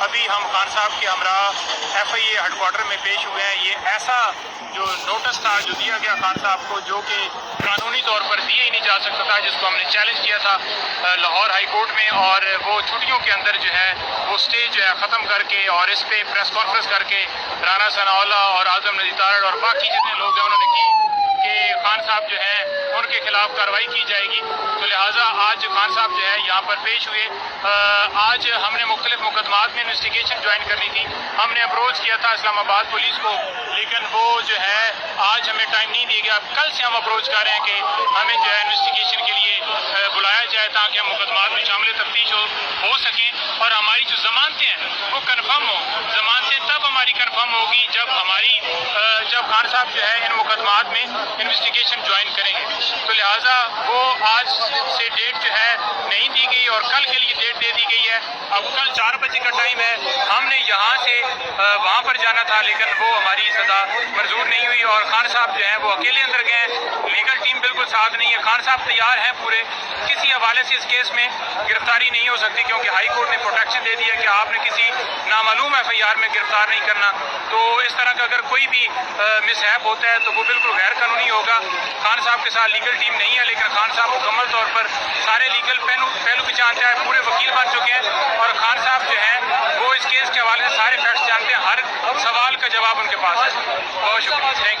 ابھی ہم خان صاحب کے ہمراہ FIA ہیڈ کوارٹر میں پیش ہوئے ہیں. یہ ایسا جو نوٹس تھا جو دیا گیا خان صاحب کو، جو کہ قانونی طور پر دیا ہی نہیں جا سکتا تھا، جس کو ہم نے چیلنج کیا تھا لاہور ہائی کورٹ میں، اور وہ چھٹیوں کے اندر جو ہے وہ سٹے جو ہے ختم کر کے اور اس پہ پریس کانفرنس کر کے رانا ثناء اللہ اور اعظم ندی تارڑ اور باقی جتنے لوگ ہیں انہوں نے کی کہ خان صاحب جو ہیں ان کے خلاف کارروائی کی جائے گی. تو لہٰذا آج خان صاحب جو ہے یہاں پر پیش ہوئے. آج ہم نے مختلف مقدمات میں انویسٹیگیشن جوائن کرنی تھی. ہم نے اپروچ کیا تھا اسلام آباد پولیس کو، لیکن وہ جو ہے آج ہمیں ٹائم نہیں دیا گیا. کل سے ہم اپروچ کر رہے ہیں کہ ہمیں جو ہے انویسٹیگیشن کے لیے بلایا جائے تاکہ ہم مقدمات میں شامل تفتیش ہو سکیں اور ہماری جو ضمانتیں ہیں وہ کنفرم ہوں. ضمانتیں تب ہماری کنفرم ہوگی جب خان صاحب جو ہے ان مقدمات میں انویسٹیگیشن جوائن کریں گے. تو لہٰذا وہ آج سے ڈیٹ جو ہے نہیں دی گئی اور کل کے لیے ڈیٹ دے دی گئی ہے. اب کل 4 بجے کا ٹائم ہے. ہم نے یہاں سے وہاں پر جانا تھا لیکن وہ ہماری صدا منظور نہیں ہوئی اور خان صاحب جو ہیں وہ اکیلے اندر گئے ہیں. لیگل ٹیم بالکل ساتھ نہیں ہے. خان صاحب تیار ہیں پورے، کسی حوالے سے اس کیس میں گرفتاری نہیں ہو سکتی کیونکہ ہائی کورٹ نے پروٹیکشن دے دیا کہ آپ نے کسی نامعلوم FIR میں گرفتار نہیں کرنا. تو اس طرح کا اگر کوئی بھی مس ہیپ ہوتا ہے تو وہ بالکل غیر قانونی ہوگا. خان صاحب کے ساتھ لیگل ٹیم نہیں ہے لیکن خان صاحب مکمل طور پر سارے لیگل پہلو بھی جانتے ہیں، پورے وکیل بن چکے ہیں اور خان صاحب جو ہیں وہ اس کیس کے حوالے سے سارے فیکٹس جانتے ہیں. ہر سوال کا جواب ان کے پاس ہے. بہت شکریہ. Thank you.